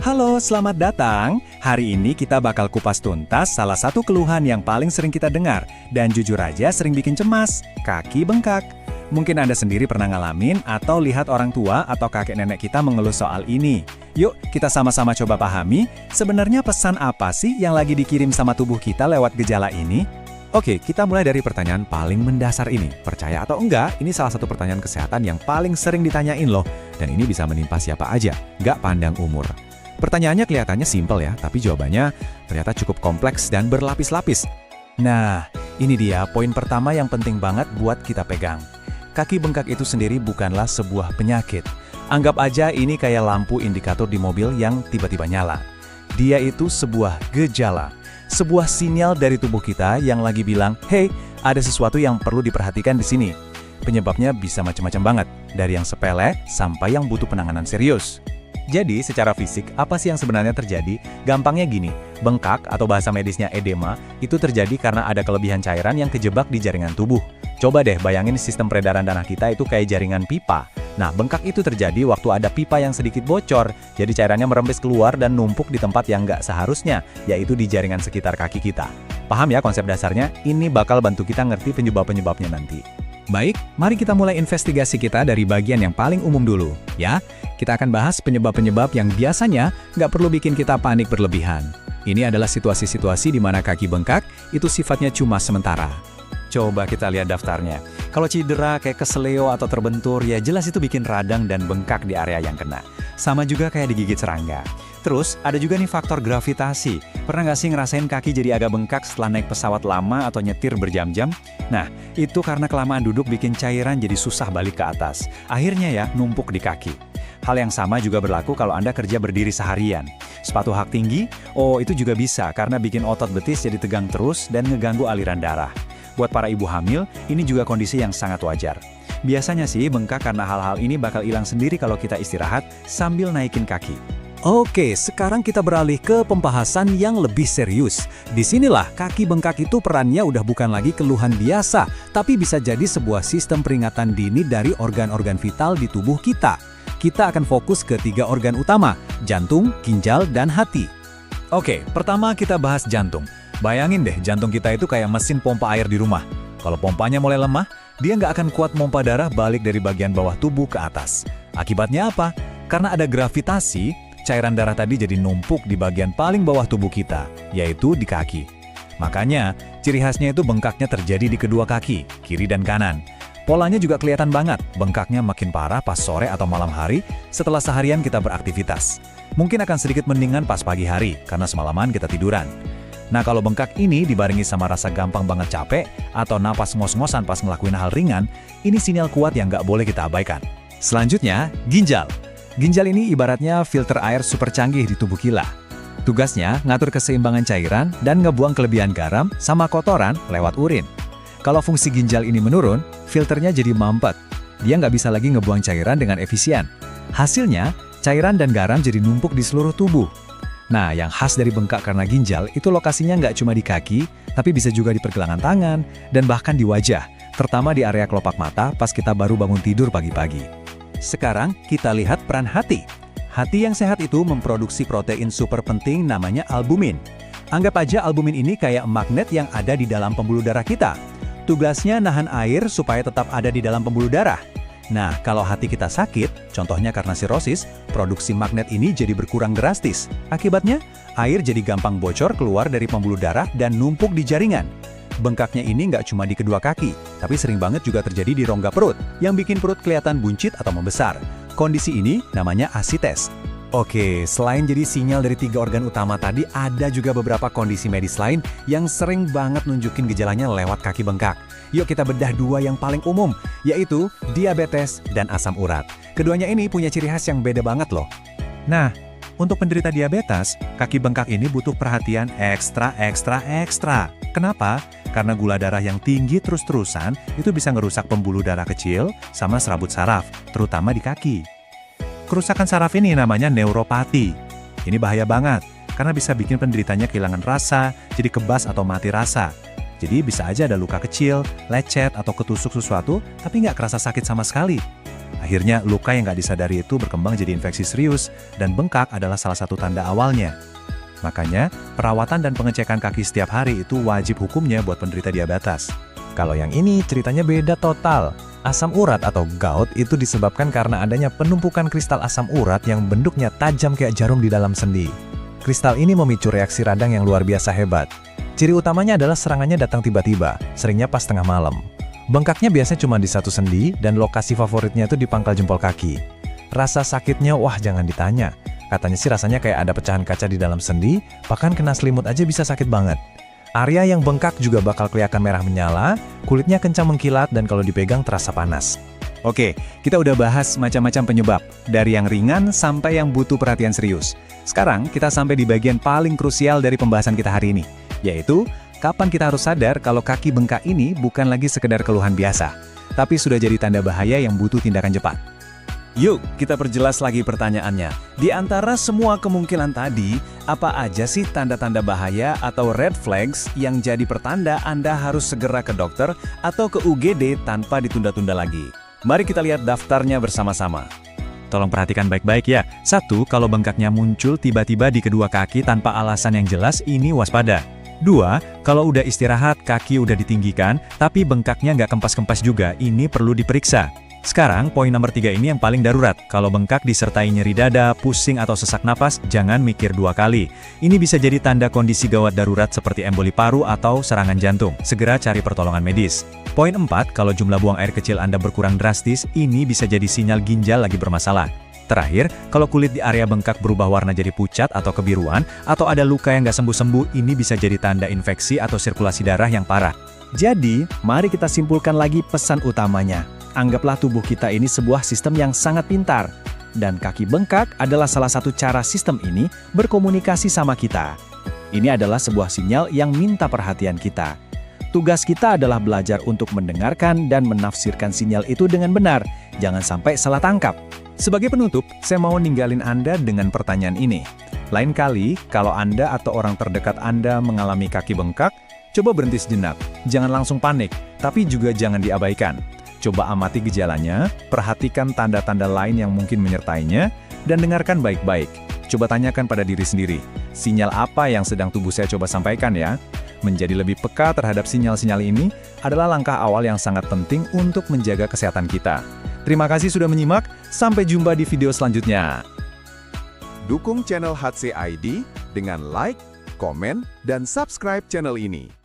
Halo, selamat datang. Hari ini kita bakal kupas tuntas salah satu keluhan yang paling sering kita dengar dan jujur aja sering bikin cemas, kaki bengkak. Mungkin Anda sendiri pernah ngalamin atau lihat orang tua atau kakek nenek kita mengeluh soal ini. Yuk, kita sama-sama coba pahami, sebenarnya pesan apa sih yang lagi dikirim sama tubuh kita lewat gejala ini? Oke, kita mulai dari pertanyaan paling mendasar ini. Percaya atau enggak, ini salah satu pertanyaan kesehatan yang paling sering ditanyain loh. Dan ini bisa menimpa siapa aja, nggak pandang umur. Pertanyaannya kelihatannya simpel ya, tapi jawabannya ternyata cukup kompleks dan berlapis-lapis. Nah, ini dia poin pertama yang penting banget buat kita pegang. Kaki bengkak itu sendiri bukanlah sebuah penyakit. Anggap aja ini kayak lampu indikator di mobil yang tiba-tiba nyala. Dia itu sebuah gejala, sebuah sinyal dari tubuh kita yang lagi bilang, "Hey, ada sesuatu yang perlu diperhatikan di sini." Penyebabnya bisa macam-macam banget, dari yang sepele sampai yang butuh penanganan serius. Jadi, secara fisik, apa sih yang sebenarnya terjadi? Gampangnya gini, bengkak atau bahasa medisnya edema, itu terjadi karena ada kelebihan cairan yang kejebak di jaringan tubuh. Coba deh bayangin sistem peredaran darah kita itu kayak jaringan pipa. Nah, bengkak itu terjadi waktu ada pipa yang sedikit bocor, jadi cairannya merembes keluar dan numpuk di tempat yang nggak seharusnya, yaitu di jaringan sekitar kaki kita. Paham ya konsep dasarnya? Ini bakal bantu kita ngerti penyebab-penyebabnya nanti. Baik, mari kita mulai investigasi kita dari bagian yang paling umum dulu, ya. Kita akan bahas penyebab-penyebab yang biasanya nggak perlu bikin kita panik berlebihan. Ini adalah situasi-situasi di mana kaki bengkak itu sifatnya cuma sementara. Coba kita lihat daftarnya. Kalau cedera kayak keseleo atau terbentur, ya jelas itu bikin radang dan bengkak di area yang kena. Sama juga kayak digigit serangga. Terus, ada juga nih faktor gravitasi. Pernah nggak sih ngerasain kaki jadi agak bengkak setelah naik pesawat lama atau nyetir berjam-jam? Nah, itu karena kelamaan duduk bikin cairan jadi susah balik ke atas. Akhirnya ya, numpuk di kaki. Hal yang sama juga berlaku kalau Anda kerja berdiri seharian. Sepatu hak tinggi, itu juga bisa karena bikin otot betis jadi tegang terus dan ngeganggu aliran darah. Buat para ibu hamil, ini juga kondisi yang sangat wajar. Biasanya sih bengkak karena hal-hal ini bakal hilang sendiri kalau kita istirahat sambil naikin kaki. Oke, sekarang kita beralih ke pembahasan yang lebih serius. Disinilah kaki bengkak itu perannya udah bukan lagi keluhan biasa, tapi bisa jadi sebuah sistem peringatan dini dari organ-organ vital di tubuh kita. Kita akan fokus ke 3 organ utama, jantung, ginjal, dan hati. Oke, pertama kita bahas jantung. Bayangin deh, jantung kita itu kayak mesin pompa air di rumah. Kalau pompanya mulai lemah, dia nggak akan kuat pompa darah balik dari bagian bawah tubuh ke atas. Akibatnya apa? Karena ada gravitasi, cairan darah tadi jadi numpuk di bagian paling bawah tubuh kita, yaitu di kaki. Makanya, ciri khasnya itu bengkaknya terjadi di kedua kaki, kiri dan kanan. Polanya juga kelihatan banget, bengkaknya makin parah pas sore atau malam hari setelah seharian kita beraktivitas. Mungkin akan sedikit mendingan pas pagi hari, karena semalaman kita tiduran. Nah, kalau bengkak ini dibarengi sama rasa gampang banget capek atau napas ngos-ngosan pas ngelakuin hal ringan, ini sinyal kuat yang nggak boleh kita abaikan. Selanjutnya, ginjal. Ginjal ini ibaratnya filter air super canggih di tubuh kita. Tugasnya ngatur keseimbangan cairan dan ngebuang kelebihan garam sama kotoran lewat urin. Kalau fungsi ginjal ini menurun, filternya jadi mampet. Dia nggak bisa lagi ngebuang cairan dengan efisien. Hasilnya, cairan dan garam jadi numpuk di seluruh tubuh. Nah, yang khas dari bengkak karena ginjal itu lokasinya nggak cuma di kaki, tapi bisa juga di pergelangan tangan, dan bahkan di wajah, terutama di area kelopak mata pas kita baru bangun tidur pagi-pagi. Sekarang, kita lihat peran hati. Hati yang sehat itu memproduksi protein super penting namanya albumin. Anggap aja albumin ini kayak magnet yang ada di dalam pembuluh darah kita. Tugasnya nahan air supaya tetap ada di dalam pembuluh darah. Nah, kalau hati kita sakit, contohnya karena sirosis, produksi magnet ini jadi berkurang drastis. Akibatnya, air jadi gampang bocor keluar dari pembuluh darah dan numpuk di jaringan. Bengkaknya ini nggak cuma di kedua kaki, tapi sering banget juga terjadi di rongga perut, yang bikin perut kelihatan buncit atau membesar. Kondisi ini namanya asites. Oke, selain jadi sinyal dari 3 organ utama tadi, ada juga beberapa kondisi medis lain yang sering banget nunjukin gejalanya lewat kaki bengkak. Yuk kita bedah 2 yang paling umum, yaitu diabetes dan asam urat. Keduanya ini punya ciri khas yang beda banget loh. Nah, untuk penderita diabetes, kaki bengkak ini butuh perhatian ekstra. Kenapa? Karena gula darah yang tinggi terus-terusan itu bisa ngerusak pembuluh darah kecil sama serabut saraf, terutama di kaki. Kerusakan saraf ini namanya neuropati. Ini bahaya banget, karena bisa bikin penderitanya kehilangan rasa, jadi kebas atau mati rasa. Jadi bisa aja ada luka kecil, lecet, atau ketusuk sesuatu, tapi nggak kerasa sakit sama sekali. Akhirnya, luka yang nggak disadari itu berkembang jadi infeksi serius, dan bengkak adalah salah satu tanda awalnya. Makanya, perawatan dan pengecekan kaki setiap hari itu wajib hukumnya buat penderita diabetes. Kalau yang ini ceritanya beda total. Asam urat atau gout itu disebabkan karena adanya penumpukan kristal asam urat yang bentuknya tajam kayak jarum di dalam sendi. Kristal ini memicu reaksi radang yang luar biasa hebat. Ciri utamanya adalah serangannya datang tiba-tiba, seringnya pas tengah malam. Bengkaknya biasanya cuma di satu sendi dan lokasi favoritnya itu di pangkal jempol kaki. Rasa sakitnya wah jangan ditanya. Katanya sih rasanya kayak ada pecahan kaca di dalam sendi, bahkan kena selimut aja bisa sakit banget. Area yang bengkak juga bakal kelihatan merah menyala, kulitnya kencang mengkilat dan kalau dipegang terasa panas. Oke, kita udah bahas macam-macam penyebab, dari yang ringan sampai yang butuh perhatian serius. Sekarang kita sampai di bagian paling krusial dari pembahasan kita hari ini, yaitu kapan kita harus sadar kalau kaki bengkak ini bukan lagi sekedar keluhan biasa, tapi sudah jadi tanda bahaya yang butuh tindakan cepat. Yuk, kita perjelas lagi pertanyaannya. Di antara semua kemungkinan tadi, apa aja sih tanda-tanda bahaya atau red flags yang jadi pertanda Anda harus segera ke dokter atau ke UGD tanpa ditunda-tunda lagi? Mari kita lihat daftarnya bersama-sama. Tolong perhatikan baik-baik ya. 1. Kalau bengkaknya muncul tiba-tiba di kedua kaki tanpa alasan yang jelas, ini waspada. 2. Kalau udah istirahat, kaki udah ditinggikan, tapi bengkaknya nggak kempas-kempas juga, ini perlu diperiksa. Sekarang, poin nomor 3 ini yang paling darurat. Kalau bengkak disertai nyeri dada, pusing atau sesak napas, jangan mikir 2 kali. Ini bisa jadi tanda kondisi gawat darurat seperti emboli paru atau serangan jantung. Segera cari pertolongan medis. Poin 4, kalau jumlah buang air kecil Anda berkurang drastis, ini bisa jadi sinyal ginjal lagi bermasalah. Terakhir, kalau kulit di area bengkak berubah warna jadi pucat atau kebiruan, atau ada luka yang nggak sembuh-sembuh, ini bisa jadi tanda infeksi atau sirkulasi darah yang parah. Jadi, mari kita simpulkan lagi pesan utamanya. Anggaplah tubuh kita ini sebuah sistem yang sangat pintar. Dan kaki bengkak adalah salah satu cara sistem ini berkomunikasi sama kita. Ini adalah sebuah sinyal yang minta perhatian kita. Tugas kita adalah belajar untuk mendengarkan dan menafsirkan sinyal itu dengan benar. Jangan sampai salah tangkap. Sebagai penutup, saya mau ninggalin Anda dengan pertanyaan ini. Lain kali, kalau Anda atau orang terdekat Anda mengalami kaki bengkak, coba berhenti sejenak. Jangan langsung panik, tapi juga jangan diabaikan. Coba amati gejalanya, perhatikan tanda-tanda lain yang mungkin menyertainya, dan dengarkan baik-baik. Coba tanyakan pada diri sendiri, sinyal apa yang sedang tubuh saya coba sampaikan ya? Menjadi lebih peka terhadap sinyal-sinyal ini adalah langkah awal yang sangat penting untuk menjaga kesehatan kita. Terima kasih sudah menyimak, sampai jumpa di video selanjutnya. Dukung channel HC ID dengan like, komen, dan subscribe channel ini.